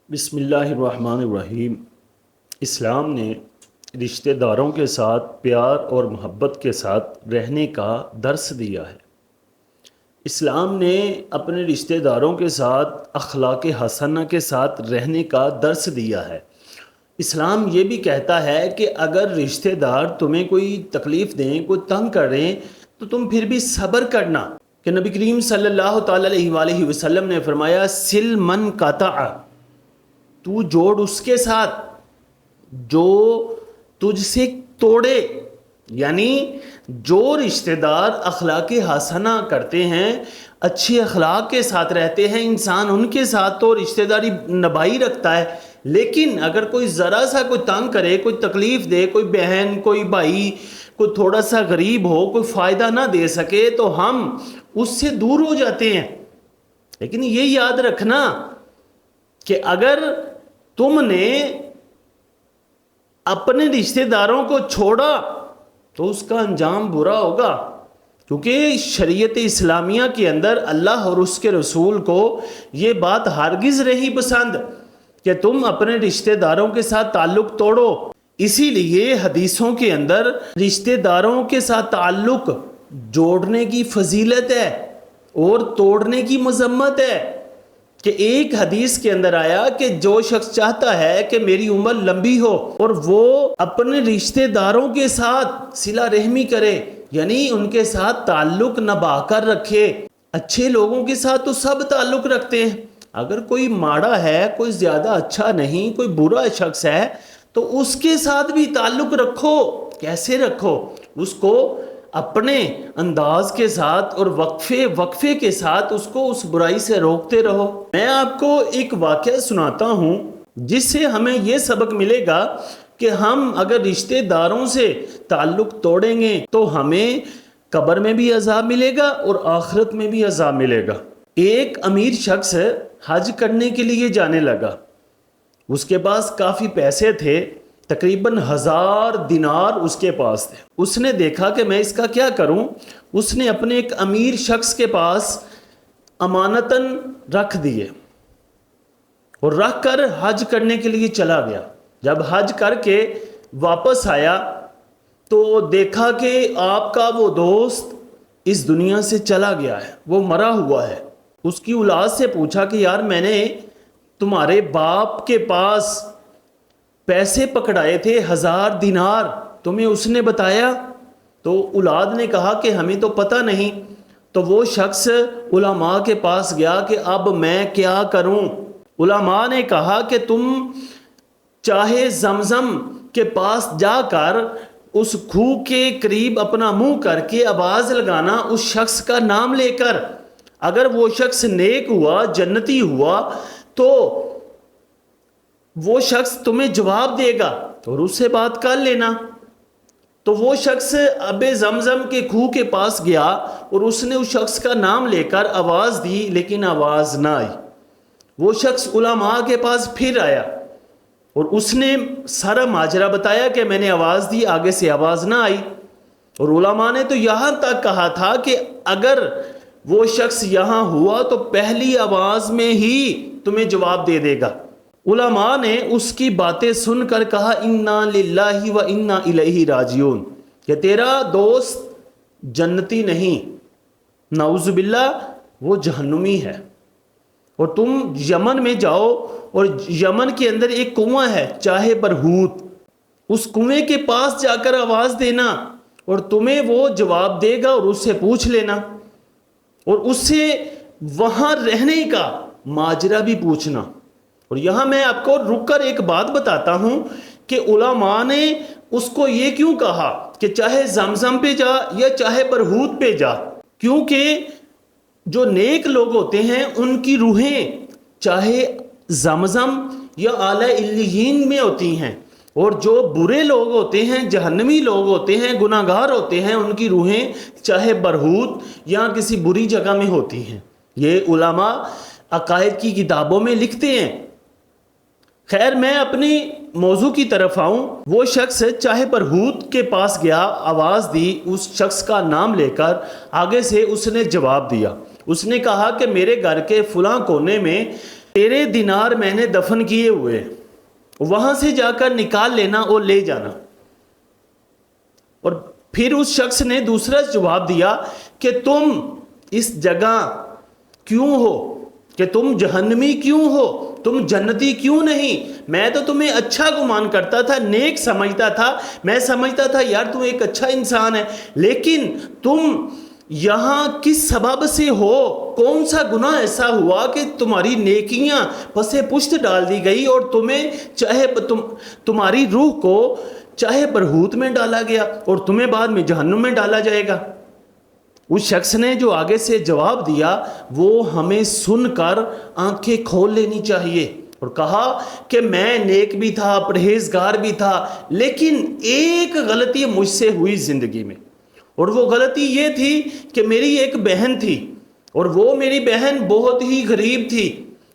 بسم اللہ الرحمن الرحیم۔ اسلام نے رشتہ داروں کے ساتھ پیار اور محبت کے ساتھ رہنے کا درس دیا ہے۔ اسلام نے اپنے رشتہ داروں کے ساتھ اخلاق حسنہ کے ساتھ رہنے کا درس دیا ہے۔ اسلام یہ بھی کہتا ہے کہ اگر رشتہ دار تمہیں کوئی تکلیف دیں، کوئی تنگ کریں، تو تم پھر بھی صبر کرنا، کہ نبی کریم صلی اللہ تعالیٰ علیہ وآلہ وسلم نے فرمایا سل من قطع، تو جوڑ اس کے ساتھ جو تجھ سے توڑے۔ یعنی جو رشتہ دار اخلاق حسنہ کرتے ہیں، اچھے اخلاق کے ساتھ رہتے ہیں، انسان ان کے ساتھ تو رشتہ داری نبھائی رکھتا ہے، لیکن اگر کوئی ذرا سا کوئی تنگ کرے، کوئی تکلیف دے، کوئی بہن، کوئی بھائی، کوئی تھوڑا سا غریب ہو، کوئی فائدہ نہ دے سکے، تو ہم اس سے دور ہو جاتے ہیں۔ لیکن یہ یاد رکھنا کہ اگر تم نے اپنے رشتہ داروں کو چھوڑا تو اس کا انجام برا ہوگا، کیونکہ شریعت اسلامیہ کے اندر اللہ اور اس کے رسول کو یہ بات ہرگز نہیں پسند کہ تم اپنے رشتہ داروں کے ساتھ تعلق توڑو۔ اسی لیے حدیثوں کے اندر رشتہ داروں کے ساتھ تعلق جوڑنے کی فضیلت ہے اور توڑنے کی مذمت ہے، کہ ایک حدیث کے اندر آیا کہ جو شخص چاہتا ہے کہ میری عمر لمبی ہو اور وہ اپنے رشتہ داروں کے ساتھ صلہ رحمی کرے، یعنی ان کے ساتھ تعلق نبھا کر رکھے۔ اچھے لوگوں کے ساتھ تو سب تعلق رکھتے ہیں، اگر کوئی ماڑا ہے، کوئی زیادہ اچھا نہیں، کوئی برا شخص ہے، تو اس کے ساتھ بھی تعلق رکھو۔ کیسے رکھو؟ اس کو اپنے انداز کے ساتھ اور وقفے کے ساتھ اس کو اس برائی سے روکتے رہو۔ میں آپ کو ایک واقعہ سناتا ہوں جس سے ہمیں یہ سبق ملے گا کہ ہم اگر رشتہ داروں سے تعلق توڑیں گے تو ہمیں قبر میں بھی عذاب ملے گا اور آخرت میں بھی عذاب ملے گا۔ ایک امیر شخص حج کرنے کے لیے جانے لگا، اس کے پاس کافی پیسے تھے، تقریباً 1000 دینار اس کے پاس تھے۔ اس نے دیکھا کہ میں اس کا کیا کروں، اس نے اپنے ایک امیر شخص کے پاس امانتاً رکھ دیے اور رکھ کر حج کرنے کے لیے چلا گیا۔ جب حج کر کے واپس آیا تو دیکھا کہ آپ کا وہ دوست اس دنیا سے چلا گیا ہے، وہ مرا ہوا ہے۔ اس کی اولاد سے پوچھا کہ یار میں نے تمہارے باپ کے پاس پیسے پکڑائے تھے 1000 دینار، تمہیں اس نے بتایا؟ تو اولاد نے کہا کہ ہمیں تو پتہ نہیں۔ تو وہ شخص علماء کے پاس گیا کہ اب میں کیا کروں؟ علماء نے کہا کہ تم چاہے زمزم کے پاس جا کر اس کھوہ کے قریب اپنا منہ کر کے آواز لگانا اس شخص کا نام لے کر، اگر وہ شخص نیک ہوا، جنتی ہوا، تو وہ شخص تمہیں جواب دے گا اور اس سے بات کر لینا۔ تو وہ شخص اب زمزم کے کھوہ کے پاس گیا اور اس نے اس شخص کا نام لے کر آواز دی، لیکن آواز نہ آئی۔ وہ شخص علماء کے پاس پھر آیا اور اس نے سارا ماجرا بتایا کہ میں نے آواز دی، آگے سے آواز نہ آئی۔ اور علماء نے تو یہاں تک کہا تھا کہ اگر وہ شخص یہاں ہوا تو پہلی آواز میں ہی تمہیں جواب دے دے گا۔ علماء نے اس کی باتیں سن کر کہا انا للہ و انا الیہ راجعون، کہ تیرا دوست جنتی نہیں، نعوذ باللہ وہ جہنمی ہے، اور تم یمن میں جاؤ اور یمن کے اندر ایک کنواں ہے چاہے برہوت، اس کنویں کے پاس جا کر آواز دینا اور تمہیں وہ جواب دے گا، اور اس سے پوچھ لینا اور اس سے وہاں رہنے کا ماجرا بھی پوچھنا۔ اور یہاں میں آپ کو رک کر ایک بات بتاتا ہوں کہ علماء نے اس کو یہ کیوں کہا کہ چاہے زمزم پہ جا یا چاہے برہوت پہ جا، کیونکہ جو نیک لوگ ہوتے ہیں ان کی روحیں چاہے زمزم یا اعلی علیین میں ہوتی ہیں، اور جو برے لوگ ہوتے ہیں، جہنمی لوگ ہوتے ہیں، گناہ گار ہوتے ہیں، ان کی روحیں چاہے برہوت یا کسی بری جگہ میں ہوتی ہیں۔ یہ علماء عقائد کی کتابوں میں لکھتے ہیں۔ خیر، میں اپنی موضوع کی طرف آؤں۔ وہ شخص چاہے برہوت کے پاس گیا، آواز دی، اس شخص کا نام لے کر، آگے سے اس نے جواب دیا۔ اس نے کہا کہ میرے گھر کے فلاں کونے میں تیرے دینار میں نے دفن کیے ہوئے، وہاں سے جا کر نکال لینا اور لے جانا۔ اور پھر اس شخص نے دوسرا جواب دیا کہ تم اس جگہ کیوں ہو، کہ تم جہنمی کیوں ہو، تم جنتی کیوں نہیں؟ میں تو تمہیں اچھا گمان کرتا تھا، نیک سمجھتا تھا، میں سمجھتا تھا یار تم ایک اچھا انسان ہے، لیکن تم یہاں کس سبب سے ہو؟ کون سا گناہ ایسا ہوا کہ تمہاری نیکیاں پس پشت ڈال دی گئی اور تمہیں تمہاری روح کو چاہے برہوت میں ڈالا گیا اور تمہیں بعد میں جہنم میں ڈالا جائے گا؟ اس شخص نے جو آگے سے جواب دیا وہ ہمیں سن کر آنکھیں کھول لینی چاہیے، اور کہا کہ میں نیک بھی تھا، پرہیزگار بھی تھا، لیکن ایک غلطی مجھ سے ہوئی زندگی میں، اور وہ غلطی یہ تھی کہ میری ایک بہن تھی، اور وہ میری بہن بہت ہی غریب تھی،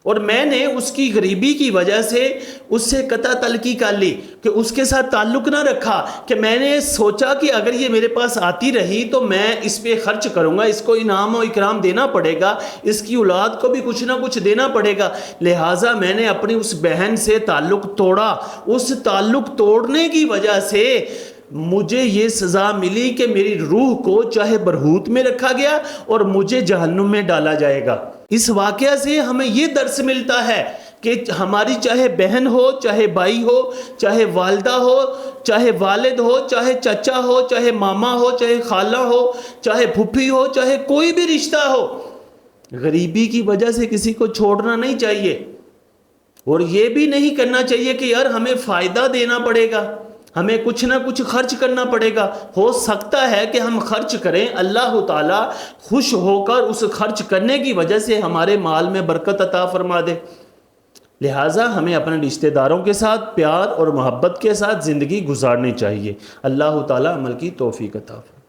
اور میں نے اس کی غریبی کی وجہ سے اس سے قطع تلقی کر لی، کہ اس کے ساتھ تعلق نہ رکھا، کہ میں نے سوچا کہ اگر یہ میرے پاس آتی رہی تو میں اس پہ خرچ کروں گا، اس کو انعام و اکرام دینا پڑے گا، اس کی اولاد کو بھی کچھ نہ کچھ دینا پڑے گا، لہٰذا میں نے اپنی اس بہن سے تعلق توڑا۔ اس تعلق توڑنے کی وجہ سے مجھے یہ سزا ملی کہ میری روح کو چاہے برہوت میں رکھا گیا اور مجھے جہنم میں ڈالا جائے گا۔ اس واقعہ سے ہمیں یہ درس ملتا ہے کہ ہماری چاہے بہن ہو، چاہے بھائی ہو، چاہے والدہ ہو، چاہے والد ہو، چاہے چچا ہو، چاہے ماما ہو، چاہے خالہ ہو، چاہے پھوپھی ہو، چاہے کوئی بھی رشتہ ہو، غریبی کی وجہ سے کسی کو چھوڑنا نہیں چاہیے، اور یہ بھی نہیں کرنا چاہیے کہ یار ہمیں فائدہ دینا پڑے گا، ہمیں کچھ نہ کچھ خرچ کرنا پڑے گا۔ ہو سکتا ہے کہ ہم خرچ کریں، اللہ تعالیٰ خوش ہو کر اس خرچ کرنے کی وجہ سے ہمارے مال میں برکت عطا فرما دے، لہٰذا ہمیں اپنے رشتہ داروں کے ساتھ پیار اور محبت کے ساتھ زندگی گزارنی چاہیے۔ اللہ تعالیٰ عمل کی توفیق عطا فرمائے۔